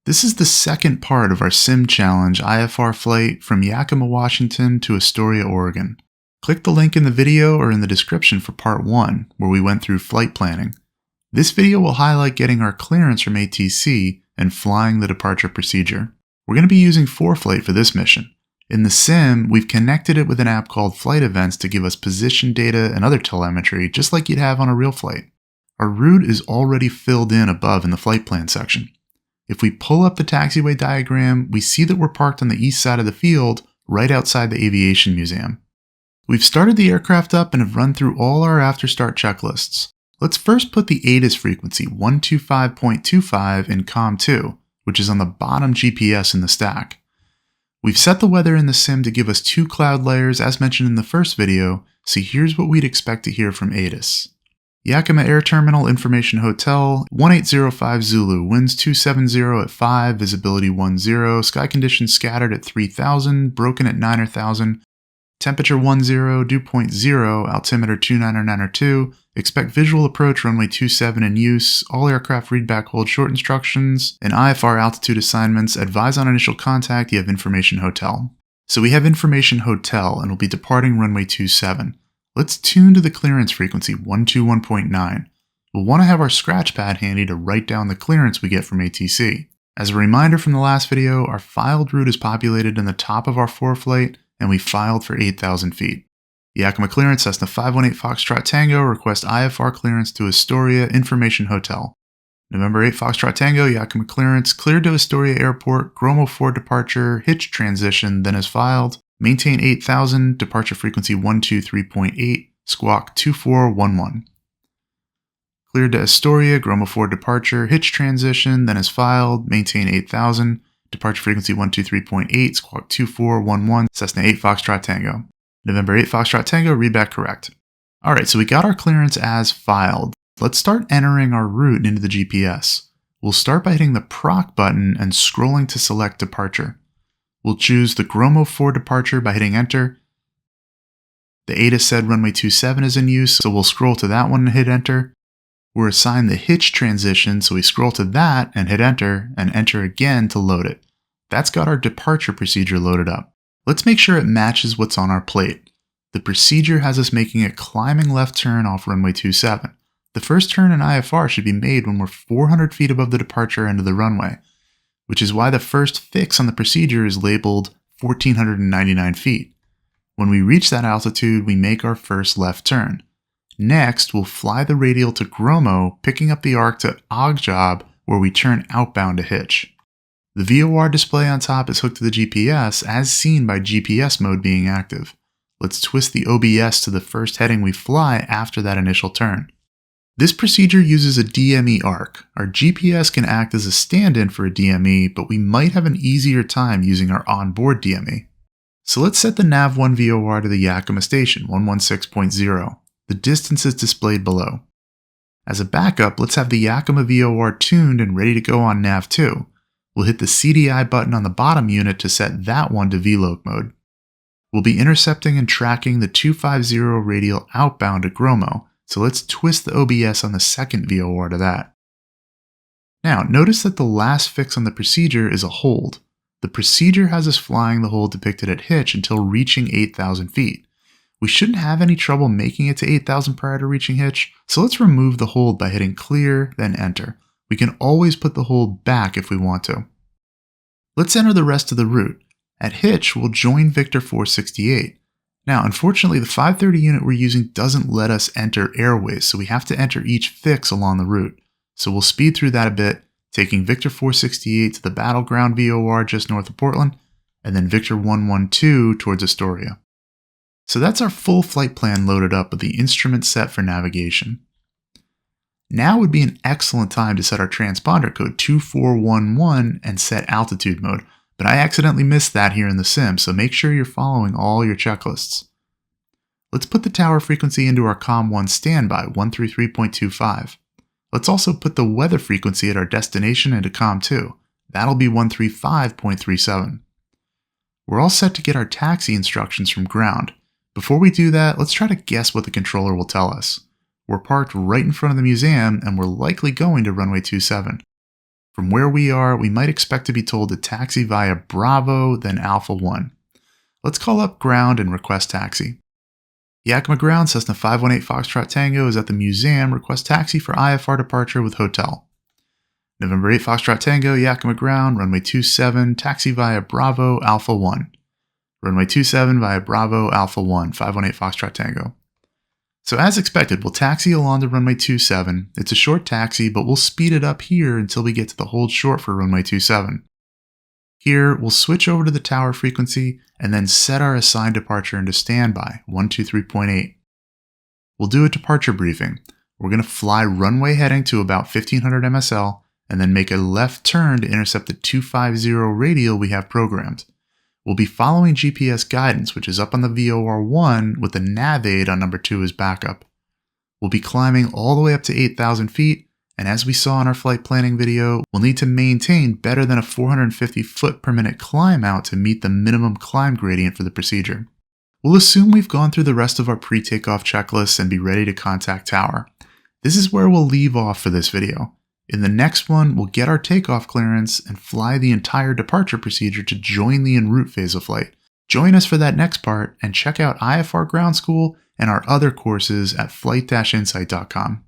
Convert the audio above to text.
This is the second part of our Sim Challenge IFR flight from Yakima, Washington to Astoria, Oregon. Click the link in the video or in the description for part 1, where we went through flight planning. This video will highlight getting our clearance from ATC and flying the departure procedure. We're going to be using ForeFlight for this mission. In the sim, we've connected it with an app called Flight Events to give us position data and other telemetry, just like you'd have on a real flight. Our route is already filled in above in the flight plan section. If we pull up the taxiway diagram, we see that we're parked on the east side of the field, right outside the Aviation Museum. We've started the aircraft up and have run through all our after-start checklists. Let's first put the ATIS frequency 125.25 in COM2, which is on the bottom GPS in the stack. We've set the weather in the sim to give us 2 cloud layers as mentioned in the first video, so here's what we'd expect to hear from ATIS. Yakima Air Terminal Information Hotel, 1805 Zulu, winds 270 at 5, visibility 10, sky conditions scattered at 3000, broken at 9 or 1000, temperature 10, dew point 0, altimeter 29902, expect visual approach runway 27 in use, all aircraft readback hold short instructions, and IFR altitude assignments, advise on initial contact, you have Information Hotel. So we have Information Hotel and we'll be departing runway 27. Let's tune to the clearance frequency 121.9. We'll want to have our scratch pad handy to write down the clearance we get from ATC. As a reminder from the last video, our filed route is populated in the top of our ForeFlight, and we filed for 8,000 feet. Yakima clearance Cessna 518 Foxtrot Tango, request IFR clearance to Astoria Information Hotel. November 8 Foxtrot Tango, Yakima clearance, cleared to Astoria Airport, Gromo 4 departure, hitch transition, then is filed. Maintain 8,000, departure frequency 123.8, squawk 2411. Cleared to Astoria, Gromo 4 departure, hitch transition, then is filed, maintain 8,000, departure frequency 123.8, squawk 2411, Cessna 8 Foxtrot Tango. November 8 Foxtrot Tango, readback correct. Alright, so we got our clearance as filed. Let's start entering our route into the GPS. We'll start by hitting the proc button and scrolling to select departure. We'll choose the Gromo 4 departure by hitting enter. The ATIS said runway 27 is in use, so we'll scroll to that one and hit enter. We're assigned the hitch transition, so we scroll to that and hit enter, and enter again to load it. That's got our departure procedure loaded up. Let's make sure it matches what's on our plate. The procedure has us making a climbing left turn off runway 27. The first turn in IFR should be made when we're 400 feet above the departure end of the runway, which is why the first fix on the procedure is labeled 1,499 feet. When we reach that altitude, we make our first left turn. Next, we'll fly the radial to Gromo, picking up the arc to Ogjob, where we turn outbound to hitch. The VOR display on top is hooked to the GPS, as seen by GPS mode being active. Let's twist the OBS to the first heading we fly after that initial turn. This procedure uses a DME arc. Our GPS can act as a stand-in for a DME, but we might have an easier time using our onboard DME. So let's set the nav1 VOR to the Yakima station, 116.0. The distance is displayed below. As a backup, let's have the Yakima VOR tuned and ready to go on nav2. We'll hit the CDI button on the bottom unit to set that one to VLOC mode. We'll be intercepting and tracking the 250 radial outbound to Gromo, so let's twist the OBS on the second VOR to that. Now, notice that the last fix on the procedure is a hold. The procedure has us flying the hold depicted at hitch until reaching 8,000 feet. We shouldn't have any trouble making it to 8,000 prior to reaching hitch, so let's remove the hold by hitting clear, then enter. We can always put the hold back if we want to. Let's enter the rest of the route. At hitch, we'll join Victor 468. Now, unfortunately, the 530 unit we're using doesn't let us enter airways, so we have to enter each fix along the route. So we'll speed through that a bit, taking Victor 468 to the Battleground VOR just north of Portland, and then Victor 112 towards Astoria. So that's our full flight plan loaded up with the instrument set for navigation. Now would be an excellent time to set our transponder code 2411 and set altitude mode, but I accidentally missed that here in the sim, so make sure you're following all your checklists. Let's put the tower frequency into our COM1 standby, 133.25. Let's also put the weather frequency at our destination into COM2. That'll be 135.37. We're all set to get our taxi instructions from ground. Before we do that, let's try to guess what the controller will tell us. We're parked right in front of the museum, and we're likely going to runway 27. From where we are, we might expect to be told to taxi via Bravo, then Alpha 1. Let's call up ground and request taxi. Yakima ground, Cessna 518 Foxtrot Tango is at the museum. Request taxi for IFR departure with hotel. November 8 Foxtrot Tango, Yakima ground, runway 27, taxi via Bravo, Alpha 1. Runway 27 via Bravo, Alpha 1, 518 Foxtrot Tango. So as expected, we'll taxi along to runway 27. It's a short taxi, but we'll speed it up here until we get to the hold short for runway 27. Here, we'll switch over to the tower frequency and then set our assigned departure into standby, 123.8. We'll do a departure briefing. We're going to fly runway heading to about 1500 MSL and then make a left turn to intercept the 250 radial we have programmed. We'll be following GPS guidance, which is up on the VOR1 with the nav aid on number 2 as backup. We'll be climbing all the way up to 8,000 feet, and as we saw in our flight planning video, we'll need to maintain better than a 450 foot per minute climb out to meet the minimum climb gradient for the procedure. We'll assume we've gone through the rest of our pre-takeoff checklists and be ready to contact tower. This is where we'll leave off for this video. In the next one, we'll get our takeoff clearance and fly the entire departure procedure to join the en route phase of flight. Join us for that next part and check out IFR Ground School and our other courses at flight-insight.com.